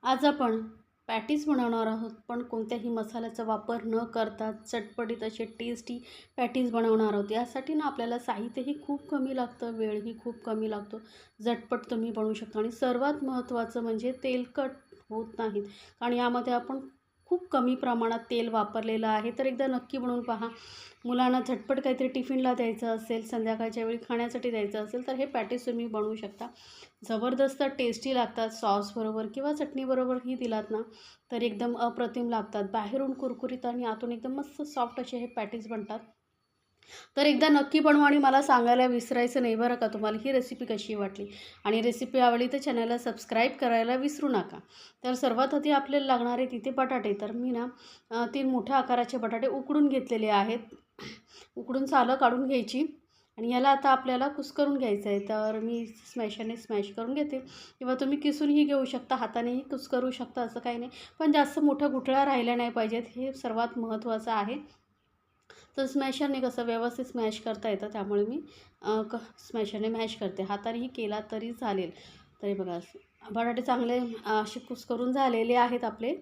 आज आपण पॅटीस बनवणार आहोत, पण कोणत्याही मसाल्याचा वापर न करता चटपटीत असे टेस्टी पॅटीस बनवणार आहोत. यासाठी ना आपल्याला साहित्यही खूप कमी लागतं, वेळही खूप कमी लागतो. झटपट तुम्ही बनवू शकता आणि सर्वात महत्त्वाचं म्हणजे तेलकट होत नाहीत. कारण यामध्ये आपण खूप कमी प्रमाणात तेल वापरलेलं आहे. तर एकदा नक्की बनवून पहा. मुलांना झटपट काहीतरी टिफिनला द्यायचं असेल, संध्याकाळच्या वेळी खाण्यासाठी द्यायचं असेल, तर हे पॅटीस तुम्ही बनवू शकता. जबरदस्त टेस्टी लागतात. सॉसबरोबर किंवा चटणीबरोबरही दिलात ना तर एकदम अप्रतिम लागतात. बाहेरून कुरकुरीत आणि आतून एकदम मस्त सॉफ्ट असे हे पॅटीस बनतात. तर एकदा नक्की बनवा आणि मला सांगायला विसरायचं नाही बरं का तुम्हाला ही रेसिपी कशी वाटली. आणि रेसिपी आवडली तर चॅनलला सबस्क्राईब करायला विसरू नका. तर सर्वात आधी आपल्याला लागणारे तिथे बटाटे. तर मी ना 3 मोठ्या आकाराचे बटाटे उकडून घेतलेले आहेत. उकडून सालं काढून घ्यायची आणि याला आता आपल्याला कुस्करून घ्यायचं आहे. तर मी स्मॅशरने स्मॅश करून घेते किंवा तुम्ही किसूनही घेऊ शकता, हातानेही कुस्करू शकता, असं काही नाही. पण जास्त मोठ्या गुठळ्या राहिल्या नाही पाहिजेत, हे सर्वात महत्त्वाचं आहे. तर स्मॅशरने कसं व्यवस्थित स्मॅश करता येतं, त्यामुळे मी स्मॅशरने मॅश करते. हातानेही केला तरी चालेल. तरी बघा बटाटे चांगले असे कुस्करून झालेले आहेत आपले.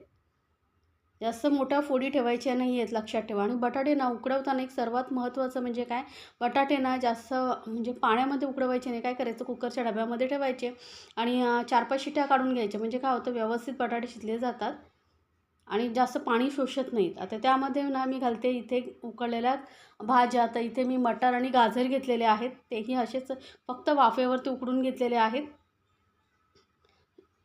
जास्त मोठ्या फोडी ठेवायच्या नाही आहेत, लक्षात ठेवा. आणि बटाटे ना उकडवताना एक सर्वात महत्त्वाचं म्हणजे काय, बटाटे ना जास्त म्हणजे पाण्यामध्ये उकडवायचे नाही. काय करायचं, कुकरच्या डब्यामध्ये ठेवायचे आणि 4-5 शिट्ट्या काढून घ्यायच्या. म्हणजे काय होतं, व्यवस्थित बटाटे शिजले जातात आणि जास्त पाणी शोषत नाहीत. आता त्यामध्ये ना मी घालते इथे उकळलेल्या भाज्या. आता इथे मी मटार आणि गाजर घेतलेले आहेत, तेही असेच फक्त वाफेवरती उकडून घेतलेले आहेत.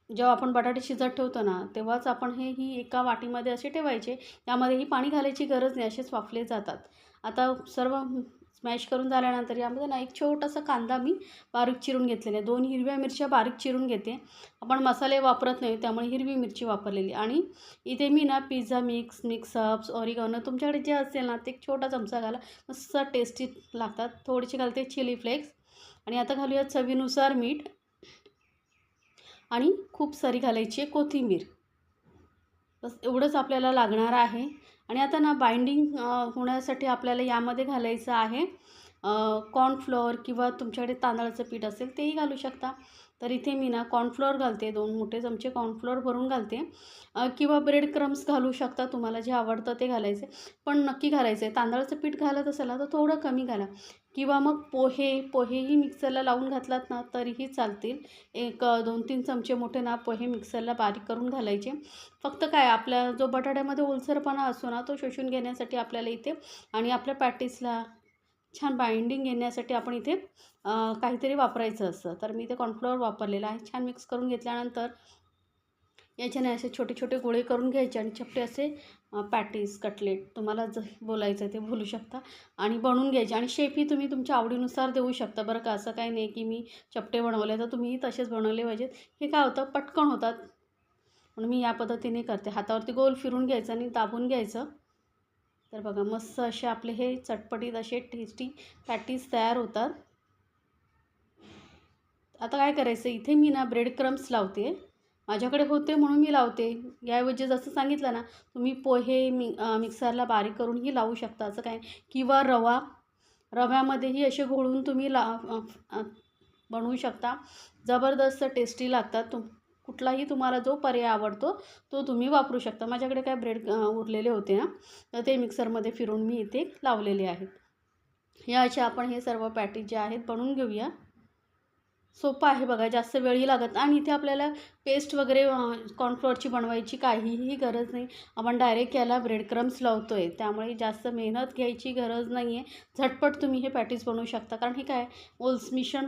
जेव्हा आपण बटाटे शिजत ठेवतो ना, तेव्हाच आपण ही एका वाटीमध्ये असे ठेवायचे. त्यामध्येही पाणी घालायची गरज नाही, असेच वाफले जातात. आता सर्व स्मॅश करून झाल्यानंतर यामध्ये ना एक छोटासा कांदा मी बारीक चिरून घेतलेला आहे. 2 हिरव्या मिरच्या बारीक चिरून घेते. आपण मसाले वापरत नाही, त्यामुळे हिरवी मिरची वापरलेली. आणि इथे मी ना pizza mix, mix herbs, oregano तुमच्याकडे जे असेल ना, ते एक छोटा चमचा घाला. मस्त टेस्टी लागतात. थोडीशी घालते चिली फ्लेक्स आणि आता घालूया चवीनुसार मीठ आणि खूप सारी घालायची आहे कोथिंबीर. बस एवढंच आपल्याला लागणार आहे. आणि आता ना बाइंडिंग होण्यासाठी आपल्याला यामध्ये घालायचं आहे कॉर्नफ्लोअर किंवा तुमच्याकडे तांदळाचं पीठ असेल तेही घालू शकता. तर इथे मी ना कॉर्नफ्लोअर घालते, 2 मोठे चमचे कॉर्नफ्लोअर भरून घालते. किंवा ब्रेड क्रम्स घालू शकता, तुम्हाला जे आवडतं ते घालायचं. पण नक्की घालायचं आहे. तांदळाचं पीठ घालत असाल ना तर थोडं कमी घाला. किंवा मग पोहेही मिक्सरला लावून घातलात ना तरीही चालतील. एक 2-3 चमचे मोठे ना पोहे मिक्सरला बारीक करून घालायचे. फक्त काय, आपल्या जो बटाट्यामध्ये ओलसरपणा असतो ना तो शोषून घेण्यासाठी आपल्याला इथे आणि आपल्या पॅटीसला छान बाइंडिंग येण्यासाठी आपण इथे काहीतरी वापरायचं असतं. तर मी इथे कॉर्नफ्लोअर वापरलेला आहे. छान मिक्स करून घेतल्यानंतर याच्याने असे छोटे छोटे गोळे करून घ्यायचे आणि चपटे असे पॅटीस, कटलेट तुम्हाला जे बोलायचं आहे ते बोलू शकता आणि बनवून घ्यायचे. आणि शेपही तुम्ही तुमच्या आवडीनुसार देऊ शकता बरं का. असं काही नाही की मी चपटे बनवले, तर तुम्हीही तसेच बनवले पाहिजेत. हे काय होतं, पटकन होतात म्हणून मी या पद्धतीने करते. हातावरती गोल फिरून घ्यायचं आणि दाबून घ्यायचं. तर बघा मस्त असे आपले हे चटपटीत असे टेस्टी पॅटीस तयार होतात. आता काय करायचं, इथे मी ना ब्रेड क्रम्स लावते. माझ्याकडे होते म्हणून मी लावते. याऐवजी जसं सांगितलं ना, तुम्ही पोहे मिक्सरला बारीक करूनही लावू शकता, असं काय. किंवा रव्यामध्येही असे घोळून तुम्ही बनवू शकता. जबरदस्त टेस्टी लागतात. कुठलाही तुम्हाला जो पर्याय आवडतो तो तुम्ही वापरू शकता. माझ्याकडे काय ब्रेड उरलेले होते ना, तर ते मिक्सरमध्ये फिरून मी इथे लावलेले आहेत. या असे आपण हे सर्व पॅटीस जे आहेत बनवून घेऊया. सोपं आहे बघा, जास्त वेळही लागत आणि इथे आपल्याला पेस्ट वगैरे कॉर्नफ्लोअरची बनवायची काहीही गरज नाही. आपण डायरेक्ट याला ब्रेड क्रम्स लावतो आहे, त्यामुळे जास्त मेहनत घ्यायची गरज नाही आहे. झटपट तुम्ही हे पॅटीस बनवू शकता. कारण हे काय, मिश्रण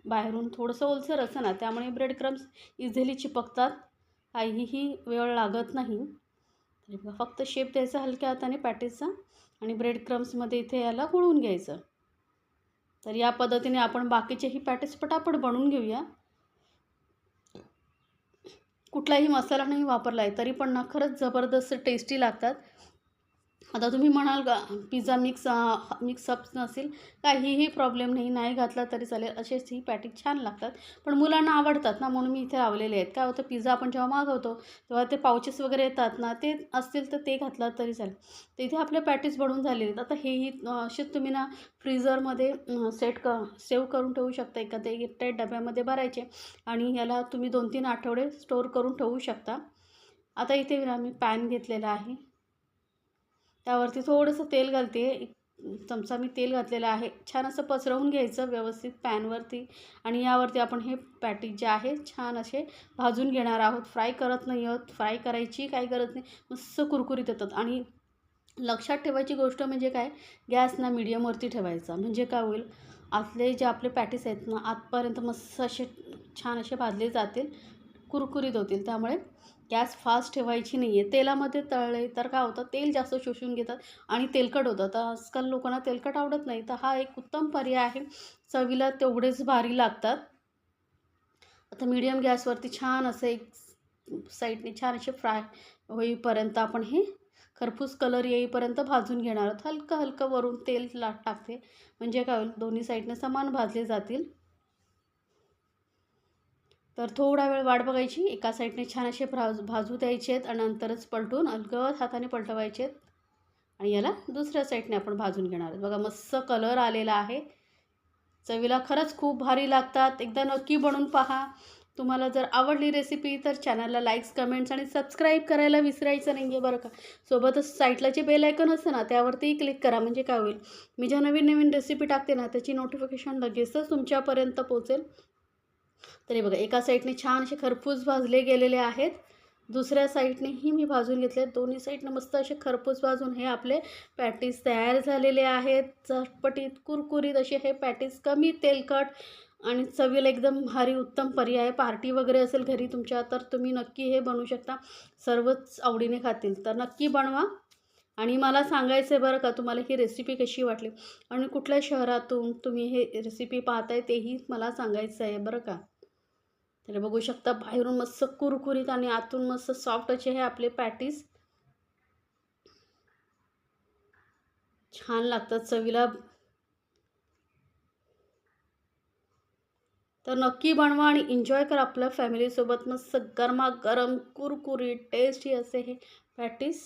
बाहेरून थोडंसं ओलसर असतं ना, त्यामुळे ब्रेड क्रम्स इझिली चिपकतात, काहीही वेळ लागत नाही. तरी फक्त शेप द्यायचा हलक्या हाताने पॅटीसचा आणि ब्रेड क्रम्समध्ये इथे याला गुळून घ्यायचं. तर या पद्धतीने आपण बाकीचेही पॅटीस पटापट बनवून घेऊया. कुठलाही मसाला नाही वापरला आहे तरी पण ना खरंच जबरदस्त टेस्टी लागतात. आता तुम्ही म्हणाल का पिझ्झा मिक्सअप नसेल, काहीही प्रॉब्लेम नाही, नाही घातला तरी चालेल, असेच ही पॅटीस छान लागतात. पण मुलांना आवडतात ना, म्हणून मी इथे लावलेले आहेत. काय होतं, पिझ्झा आपण जेव्हा मागवतो तेव्हा ते पाउचेस वगैरे येतात ना, ते असतील तर ते घातलं तरी चालेल. तर इथे आपले पॅटीस बनवून झालेले आहेत. आता हेही असेच तुम्ही ना फ्रीझरमध्ये सेव्ह करून ठेवू शकता. एखाद्या एअरटाईट डब्यामध्ये भरायचे आणि याला तुम्ही 2-3 आठवडे स्टोअर करून ठेवू शकता. आता इथे ना मी पॅन घेतलेला आहे. त्यावरती थोडंसं तेल घालते. 1 चमचा मी तेल घातलेलं आहे. छान असं पसरवून घ्यायचं व्यवस्थित पॅनवरती आणि यावरती आपण हे पॅटीस जे आहे छान असे भाजून घेणार आहोत. फ्राय करत नाही आहोत. फ्राय करायची काही गरज नाही. मस्त कुरकुरीत येतात. आणि लक्षात ठेवायची गोष्ट म्हणजे काय, गॅस ना मीडियमवरती ठेवायचा. म्हणजे काय होईल, आतले जे आपले पॅटीस आहेत ना, आतपर्यंत मस्त असे छान असे भाजले जातील, कुरकुरीत होतील. त्यामुळे गॅस फास्ट ठेवायची नाही आहे. तेलामध्ये तळले तर काय होतं, तेल जास्त शोषून घेतात आणि तेलकट होतं. तर आजकाल लोकांना तेलकट आवडत नाही, तर हा एक उत्तम पर्याय आहे. चवीला तेवढेच भारी लागतात. आता मीडियम गॅसवरती छान असं एक साईडने छान असे फ्राय होईपर्यंत आपण हे खरपूस कलर येईपर्यंत भाजून घेणार आहोत. हलकं हलकं वरून तेल टाकते, म्हणजे काय होईल, दोन्ही साईडने समान भाजले जातील. तर थोडा वेळ वाट बघायची. एका साईडने छान असे भाजू द्यायचे आहेत आणि नंतरच पलटून अलगद हाताने पलटवायचे आहेत आणि याला दुसऱ्या साईडने आपण भाजून घेणार आहोत. बघा मस्त कलर आलेला आहे. चवीला खरंच खूप भारी लागतात. एकदा नक्की बनवून पहा. तुम्हाला जर आवडली रेसिपी तर चॅनलला लाईक्स, कमेंट्स आणि सबस्क्राईब करायला विसरायचं नाही आहे बरं का. सोबतच साईडला जे बेल आयकॉन असतं ना, त्यावरतीही क्लिक करा. म्हणजे काय होईल, मी ज्या नवीन नवीन रेसिपी टाकते ना, त्याची नोटिफिकेशन लगेचच तुमच्यापर्यंत पोहोचेल. तरी बघा एका साईडने छान असे खरपूस भाजले गेलेले आहेत. दुसऱ्या साईडनेही मी भाजून घेतले. दोन्ही साईडनं मस्त असे खरपूस भाजून हे आपले पॅटीस तयार झालेले आहेत. चटपटीत कुरकुरीत असे हे पॅटीस, कमी तेलकट आणि चवीला एकदम भारी उत्तम पर्याय. पार्टी वगैरे असेल घरी तुमच्या तर तुम्ही नक्की हे बनवू शकता. सर्वच आवडीने खातील. तर नक्की बनवा आणि मला सांगायचं आहे बरं का, तुम्हाला ही रेसिपी कशी वाटली आणि कुठल्या शहरातून तुम्ही हे रेसिपी पाहताय तेही मला सांगायचं आहे बरं का. तर बघू शकता बाहेरून मस्त कुरकुरीत आणि आतून मस्त सॉफ्ट असे हे आपले पॅटीस छान लागतात चवीला. तर नक्की बनवा आणि एन्जॉय करा आपल्या फॅमिलीसोबत. मस्त गरमागरम कुरकुरीत टेस्टी असे हे पॅटीस